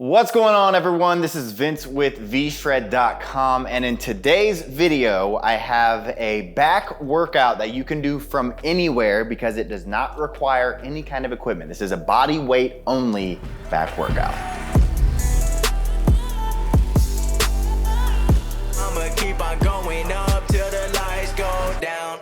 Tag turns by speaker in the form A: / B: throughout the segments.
A: What's going on, everyone? This is Vince with VShred.com, and in today's video, I have a back workout that you can do from anywhere because it does not require any kind of equipment. This is a body weight only back workout. I'ma keep on going up till the lights go down.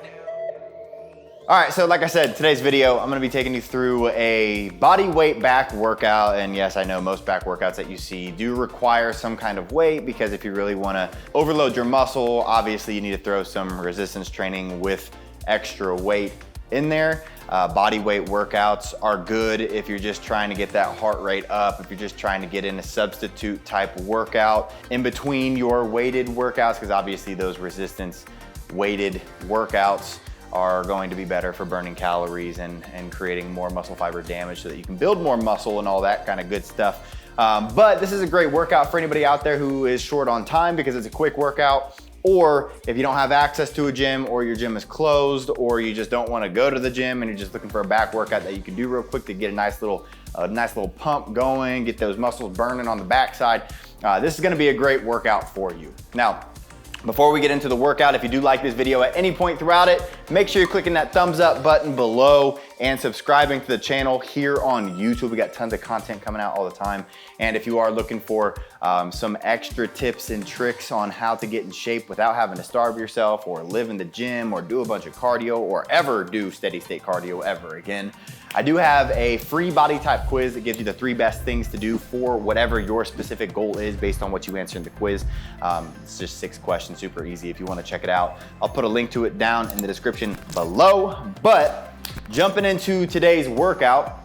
A: All right, so like I said, today's video, I'm gonna be taking you through a body weight back workout. And yes, I know most back workouts that you see do require some kind of weight because if you really wanna overload your muscle, obviously you need to throw some resistance training with extra weight in there. Body weight workouts are good if you're just trying to get that heart rate up, if you're just trying to get in a substitute type workout in between your weighted workouts, because obviously those resistance weighted workouts are going to be better for burning calories and creating more muscle fiber damage so that you can build more muscle and all that kind of good stuff. But this is a great workout for anybody out there who is short on time because it's a quick workout, or if you don't have access to a gym or your gym is closed or you just don't want to go to the gym and you're just looking for a back workout that you can do real quick to get a nice little pump going, get those muscles burning on the backside. This is going to be a great workout for you. Now, before we get into the workout, if you do like this video at any point throughout it, make sure you're clicking that thumbs up button below and subscribing to the channel here on YouTube. We got tons of content coming out all the time. And if you are looking for some extra tips and tricks on how to get in shape without having to starve yourself or live in the gym or do a bunch of cardio or ever do steady state cardio ever again, I do have a free body type quiz that gives you the 3 best things to do for whatever your specific goal is based on what you answer in the quiz. It's just 6 questions, super easy if you want to check it out. I'll put a link to it down in the description below. But jumping into today's workout,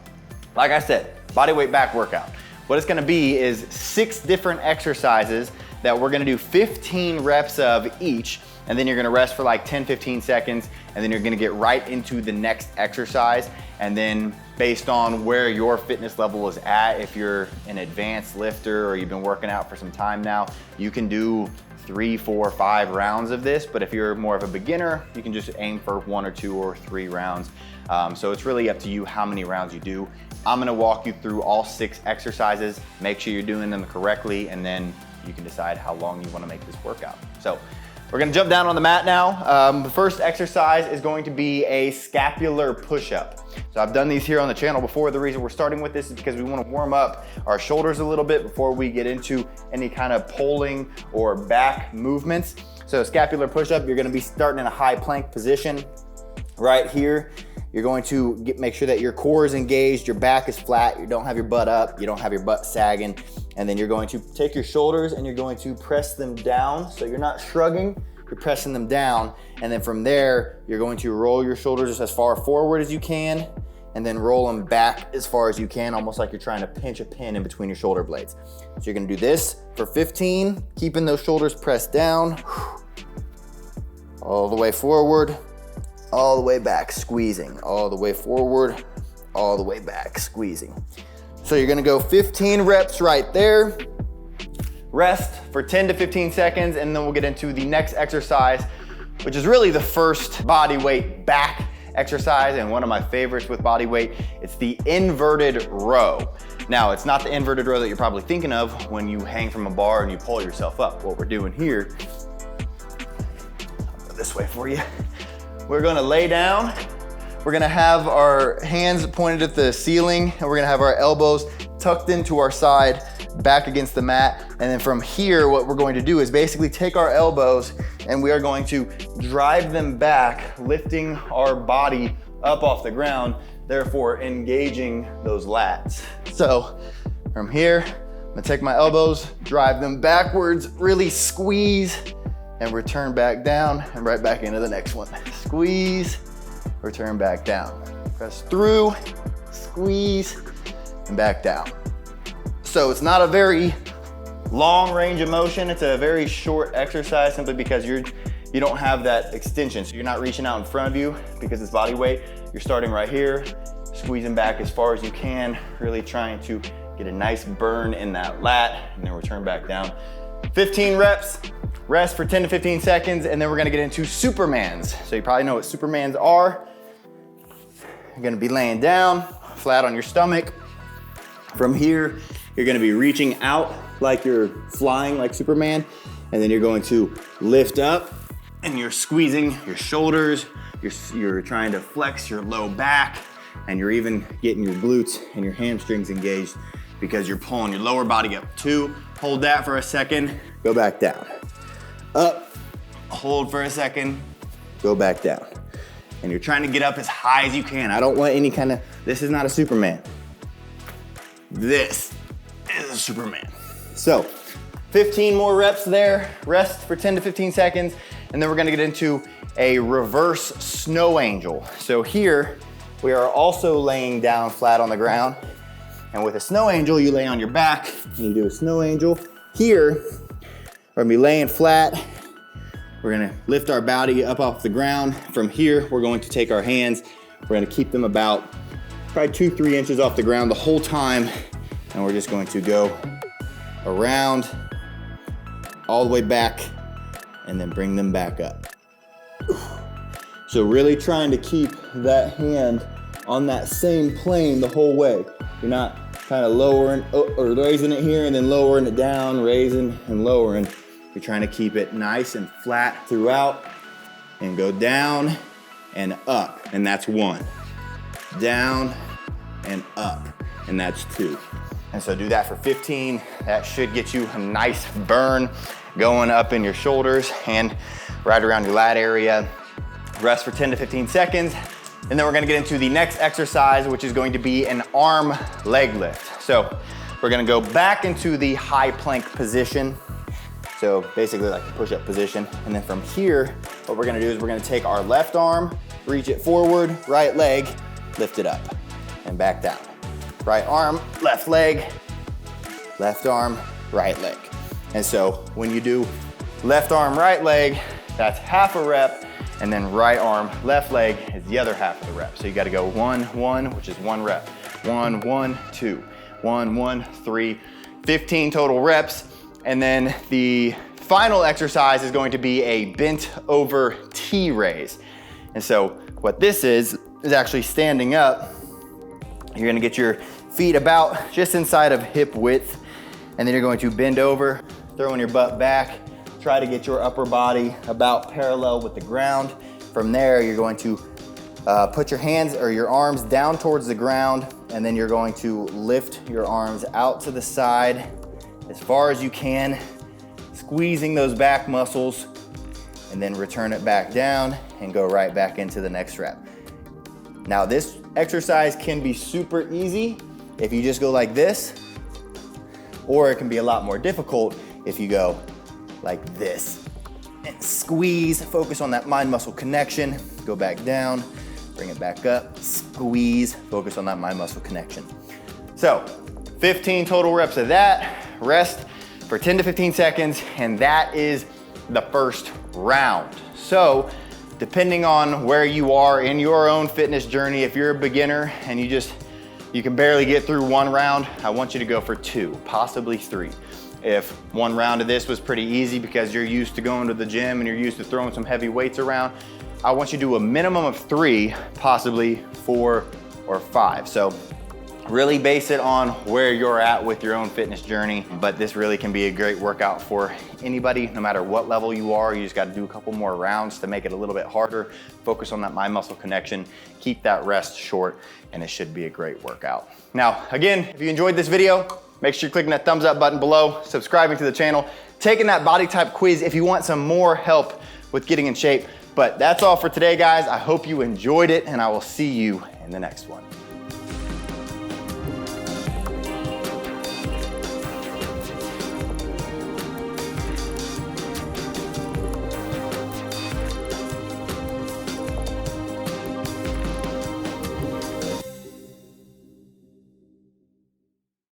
A: like I said, bodyweight back workout. What it's gonna be is 6 different exercises that we're gonna do 15 reps of each, and then you're gonna rest for like 10-15 seconds, and then you're gonna get right into the next exercise. And then based on where your fitness level is at, if you're an advanced lifter or you've been working out for some time now, you can do 3, 4, 5 rounds of this. But if you're more of a beginner, you can just aim for 1 or 2 or 3 rounds. So it's really up to you how many rounds you do. I'm gonna walk you through all 6 exercises, make sure you're doing them correctly, and then you can decide how long you wanna make this workout. So we're gonna jump down on the mat now. The first exercise is going to be a scapular push-up. So I've done these here on the channel before. The reason we're starting with this is because we wanna warm up our shoulders a little bit before we get into any kind of pulling or back movements. So scapular push-up, you're gonna be starting in a high plank position right here. You're going to make sure that your core is engaged, your back is flat, you don't have your butt up, you don't have your butt sagging, and then you're going to take your shoulders and you're going to press them down. So you're not shrugging, you're pressing them down. And then from there, you're going to roll your shoulders just as far forward as you can, and then roll them back as far as you can, almost like you're trying to pinch a pin in between your shoulder blades. So you're gonna do this for 15, keeping those shoulders pressed down, all the way forward, all the way back, squeezing, all the way forward, all the way back, squeezing. So you're gonna go 15 reps right there, rest for 10 to 15 seconds, and then we'll get into the next exercise, which is really the first body weight back exercise and one of my favorites with body weight. It's the inverted row. Now, it's not the inverted row that you're probably thinking of when you hang from a bar and you pull yourself up. What we're doing here, I'll go this way for you. We're gonna lay down. We're gonna have our hands pointed at the ceiling, and we're gonna have our elbows tucked into our side, back against the mat. And then from here, what we're going to do is basically take our elbows and we are going to drive them back, lifting our body up off the ground, therefore engaging those lats. So from here, I'm gonna take my elbows, drive them backwards, really squeeze, and return back down and right back into the next one. Squeeze, return back down. Press through, squeeze, and back down. So it's not a very long range of motion. It's a very short exercise simply because you don't have that extension. So you're not reaching out in front of you because it's body weight. You're starting right here, squeezing back as far as you can, really trying to get a nice burn in that lat, and then return back down. 15 reps. Rest for 10 to 15 seconds, and then we're gonna get into Supermans. So you probably know what Supermans are. You're gonna be laying down, flat on your stomach. From here, You're gonna be reaching out like you're flying like Superman, and then you're going to lift up and you're squeezing your shoulders, you're trying to flex your low back, and you're even getting your glutes and your hamstrings engaged because you're pulling your lower body up. 2, hold that for a second, go back down. Up, hold for a second, go back down. And you're trying to get up as high as you can. I don't want any kind of, this is not a Superman. This is a Superman. So 15 more reps there, rest for 10 to 15 seconds, and then we're gonna get into a reverse snow angel. So here, we are also laying down flat on the ground, and with a snow angel, you lay on your back, and you do a snow angel. Here, we're gonna be laying flat. We're gonna lift our body up off the ground. From here, we're going to take our hands, we're gonna keep them about probably 2-3 inches off the ground the whole time, and we're just going to go around, all the way back, and then bring them back up. So really trying to keep that hand on that same plane the whole way. You're not kind of lowering or raising it here and then lowering it down, raising and lowering. You're trying to keep it nice and flat throughout, and go down and up, and that's 1. Down and up, and that's 2. And so do that for 15. That should get you a nice burn going up in your shoulders and right around your lat area. Rest for 10 to 15 seconds. And then we're gonna get into the next exercise, which is going to be an arm leg lift. So we're gonna go back into the high plank position. So basically like the push-up position. And then from here, what we're gonna do is we're gonna take our left arm, reach it forward, right leg, lift it up and back down. Right arm, left leg, left arm, right leg. And so when you do left arm, right leg, that's half a rep, and then right arm, left leg is the other half of the rep. So you gotta go 1, 1, which is 1 rep. 1, 1, 2, 1, 1, 3, 15 total reps. And then the final exercise is going to be a bent over T raise. And so what this is actually standing up. You're gonna get your feet about just inside of hip width, and then you're going to bend over, throwing your butt back, try to get your upper body about parallel with the ground. From there, you're going to put your hands or your arms down towards the ground, and then you're going to lift your arms out to the side as far as you can, squeezing those back muscles, and then return it back down and go right back into the next rep. Now this exercise can be super easy if you just go like this, or it can be a lot more difficult if you go like this. And squeeze, focus on that mind-muscle connection, go back down, bring it back up, squeeze, focus on that mind-muscle connection. So 15 total reps of that, rest for 10 to 15 seconds, and that is the first round. So depending on where you are in your own fitness journey, if you're a beginner and you can barely get through 1 round, I want you to go for 2, possibly 3. If 1 round of this was pretty easy because you're used to going to the gym and you're used to throwing some heavy weights around, I want you to do a minimum of 3, possibly 4 or 5. So really base it on where you're at with your own fitness journey, but this really can be a great workout for anybody, no matter what level you are. You just got to do a couple more rounds to make it a little bit harder. Focus on that mind-muscle connection, keep that rest short, and it should be a great workout. Now, again, if you enjoyed this video, make sure you're clicking that thumbs up button below, subscribing to the channel, taking that body type quiz if you want some more help with getting in shape. But that's all for today, guys. I hope you enjoyed it, and I will see you in the next one.